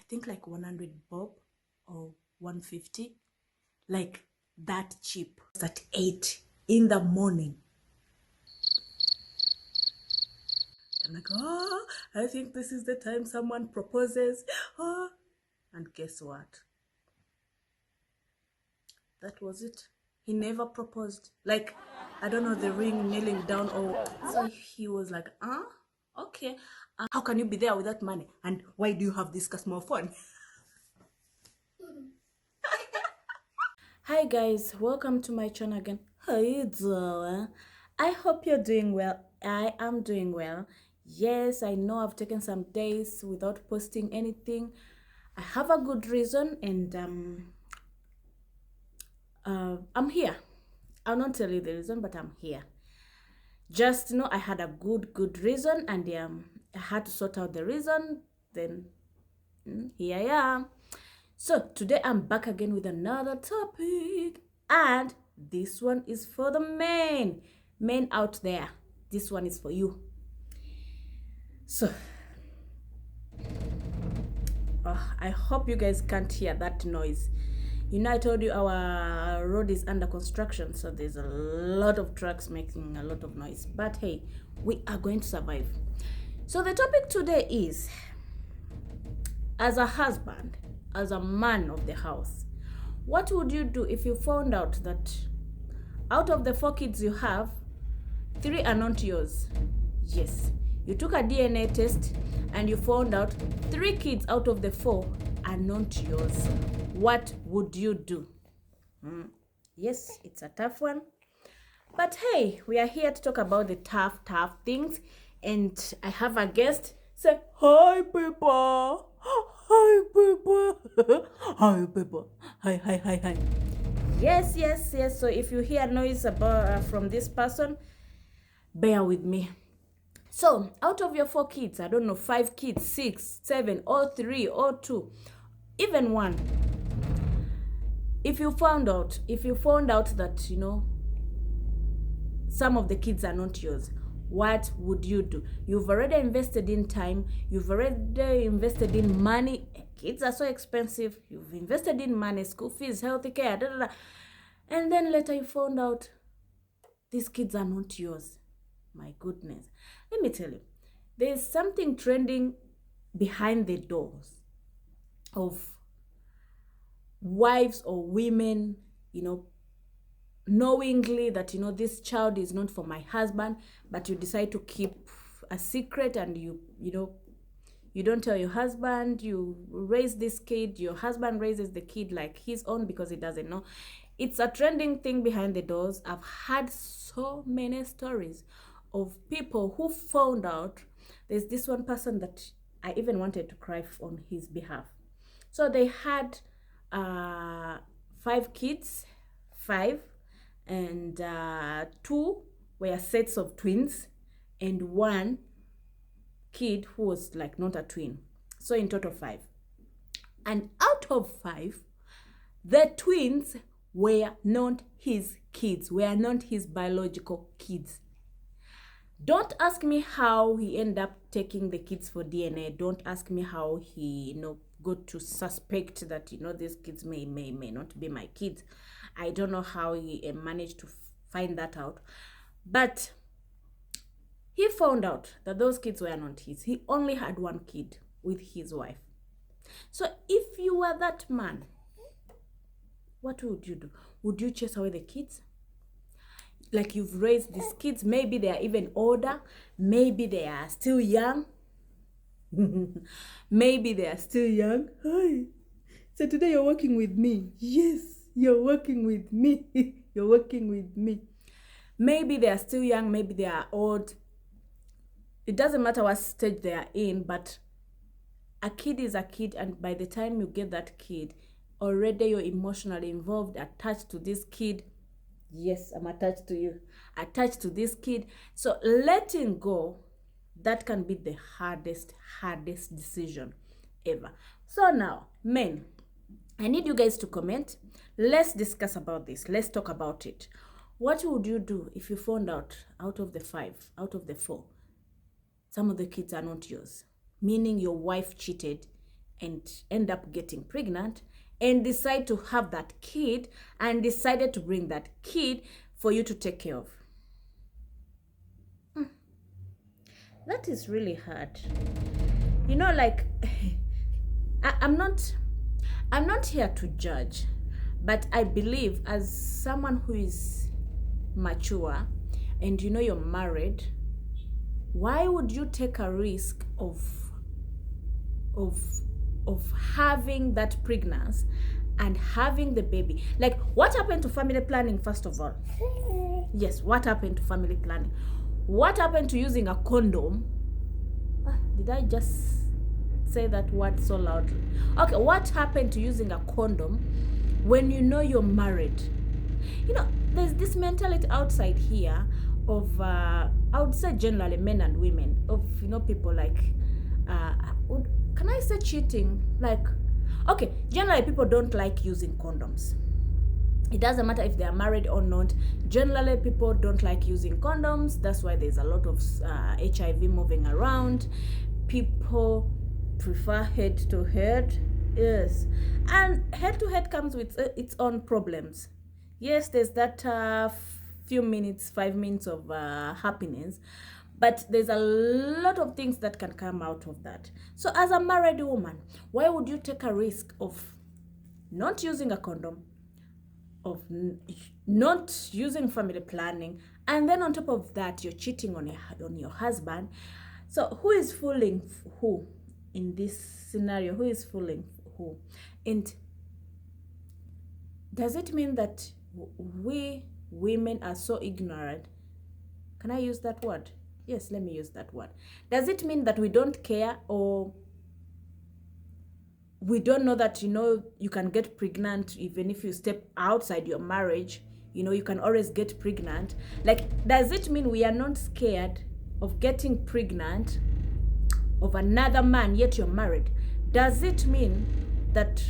think like 100 bob or 150, like that cheap. At 8 in the morning. I'm like, oh, I think this is the time someone proposes. Oh, and guess what? That was it. He never proposed. Like, I don't know, the ring kneeling down, or so he was like, okay. How can you be there without money? And why do you have this small phone? Hi guys, welcome to my channel again. How you doing? I hope you're doing well. I am doing well. Yes, I know I've taken some days without posting anything. I have a good reason, and I'm here. I'll not tell you the reason, but I'm here. Just know I had a good reason, and I had to sort out the reason. Then here I am. So today I'm back again with another topic, and this one is for the men out there. This one is for you. So I hope you guys can't hear that noise. You know, I told you our road is under construction, so there's a lot of trucks making a lot of noise. But hey, we are going to survive. So the topic today is, as a husband, as a man of the house, what would you do if you found out that out of the 4 kids you have, 3 are not yours? Yes, you took a DNA test and you found out 3 kids out of the 4 are not yours. What would you do? Yes, it's a tough one. But hey, we are here to talk about the tough things. And I have a guest. Say, hi people. Hi people. Hi people. Hi. Yes. So if you hear noise about from this person, bear with me. So out of your 4 kids, I don't know, 5 kids, 6, 7, or 3, or 2, even 1. If you found out that, you know, some of the kids are not yours, what would you do? You've already invested in time, you've already invested in money. Kids are so expensive. You've invested in money, school fees, health care, and then later you found out these kids are not yours. My goodness. Let me tell you, there's something trending behind the doors of wives or women, you know, knowingly that, you know, this child is not for my husband, but you decide to keep a secret, and you know, you don't tell your husband. You raise this kid, your husband raises the kid like his own because he doesn't know. It's a trending thing behind the doors. I've had so many stories of people who found out. There's this one person that I even wanted to cry on his behalf. So they had 5 kids, 5, and 2 were sets of twins, and 1 kid who was like not a twin. So in total 5. And out of 5, the twins were not his kids, were not his biological kids. Don't ask me how he ended up taking the kids for DNA. Don't ask me how he, you know, got to suspect that, you know, these kids may not be my kids. I don't know how he managed to find that out. But he found out that those kids were not his. He only had 1 kid with his wife. So if you were that man, what would you do? Would you chase away the kids? Like, you've raised these kids, maybe they are even older, maybe they are still young. Maybe they are still young. Hi. So today you're working with me. Yes, you're working with me. You're working with me. Maybe they are still young, maybe they are old. It doesn't matter what stage they are in, but a kid is a kid, and by the time you get that kid, already you're emotionally involved, attached to this kid. Yes, I'm attached to you, attached to this kid. So letting go, that can be the hardest decision ever. So now, men, I need you guys to comment. Let's discuss about this. Let's talk about it. What would you do if you found out of the 5, out of the 4, some of the kids are not yours? Meaning your wife cheated and end up getting pregnant and decide to have that kid and decided to bring that kid for you to take care of. That is really hard. You know, like I'm not here to judge, but I believe as someone who is mature and you know you're married, why would you take a risk of having that pregnancy and having the baby? Like, what happened to family planning, first of all? Yes, what happened to family planning? What happened to using a condom? Did I just say that word so loudly? Okay, what happened to using a condom when you know you're married? You know, there's this mentality outside here of I would say generally men and women, of, you know, people like can I say cheating? Like, okay, generally people don't like using condoms. It doesn't matter if they are married or not. Generally people don't like using condoms. That's why there's a lot of HIV moving around. People prefer head to head. Yes, and head to head comes with its own problems. Yes, there's that few minutes, 5 minutes of happiness, but there's a lot of things that can come out of that. So as a married woman, why would you take a risk of not using a condom, of not using family planning, and then on top of that you're cheating on your husband? So who is fooling who in this scenario? Who is fooling who? And does it mean that we women are so ignorant? Can I use that word? Yes, let me use that word. Does it mean that we don't care, or we don't know that, you know, you can get pregnant even if you step outside your marriage? You know, you can always get pregnant. Like, does it mean we are not scared of getting pregnant of another man yet you're married? Does it mean that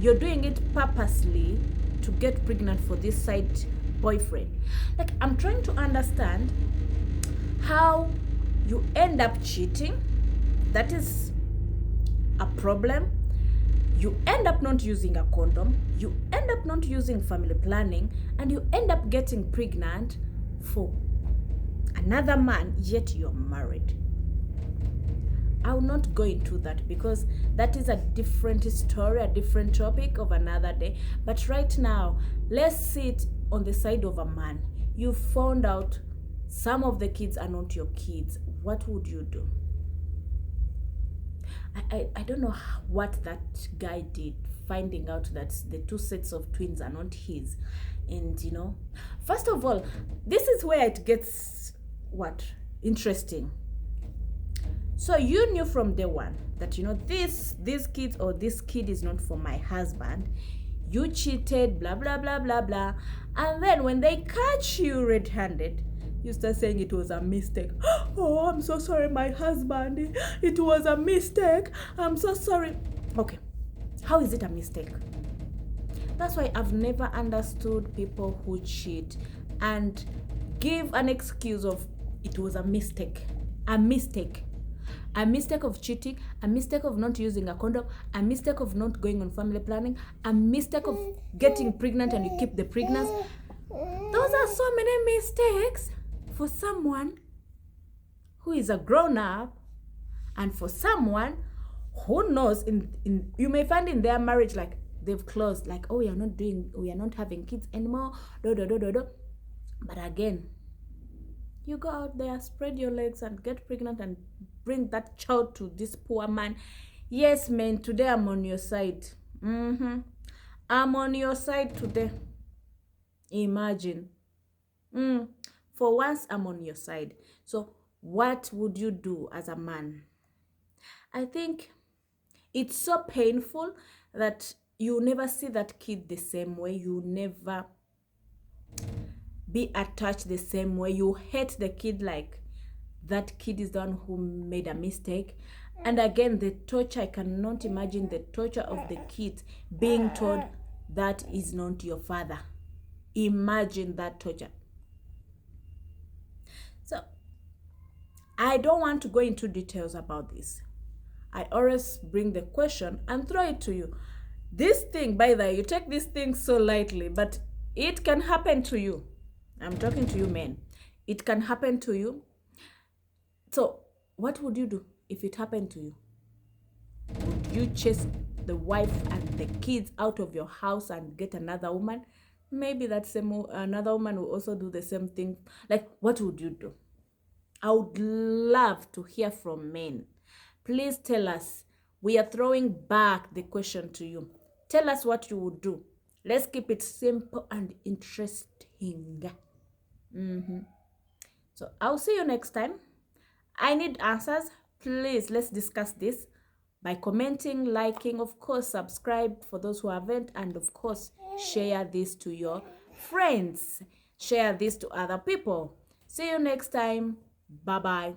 you're doing it purposely to get pregnant for this side boyfriend? Like, I'm trying to understand how you end up cheating. That is a problem. You end up not using a condom, you end up not using family planning, and you end up getting pregnant for another man yet you're married. I will not go into that because that is a different story, a different topic of another day. But right now, let's sit on the side of a man. You found out some of the kids are not your kids. What would you do? I don't know what that guy did, finding out that the 2 sets of twins are not his. And, you know, first of all, this is where it gets interesting. So you knew from day one that, you know, these kids or this kid is not for my husband. You cheated, blah, blah, blah, blah, blah. And then when they catch you red-handed, you start saying it was a mistake. Oh, I'm so sorry, my husband. It was a mistake. I'm so sorry. Okay, how is it a mistake? That's why I've never understood people who cheat and give an excuse of it was a mistake. A mistake. A mistake of cheating, a mistake of not using a condom, a mistake of not going on family planning, a mistake of getting pregnant and you keep the pregnancy. Those are so many mistakes for someone who is a grown-up, and for someone who knows in you may find in their marriage like they've closed, like, oh, we are not having kids anymore, but again, you go out there, spread your legs and get pregnant and bring that child to this poor man. Yes, man, today I'm on your side. I'm on your side today. Imagine. For once, I'm on your side. So what would you do as a man? I think it's so painful that you never see that kid the same way. You never be attached the same way. You hate the kid like that kid is the one who made a mistake. And again, the torture, I cannot imagine the torture of the kids being told that is not your father. Imagine that torture. So I don't want to go into details about this. I always bring the question and throw it to you. This thing, by the way, you take this thing so lightly, but it can happen to you. I'm talking to you men. It can happen to you. So what would you do if it happened to you? Would you chase the wife and the kids out of your house and get another woman? Maybe that same another woman will also do the same thing. Like, what would you do? I would love to hear from men. Please tell us. We are throwing back the question to you. Tell us what you would do. Let's keep it simple and interesting. So I'll see you next time. I need answers. Please, let's discuss this by commenting, liking, of course, subscribe for those who haven't, and of course, share this to your friends. Share this to other people. See you next time. Bye-bye.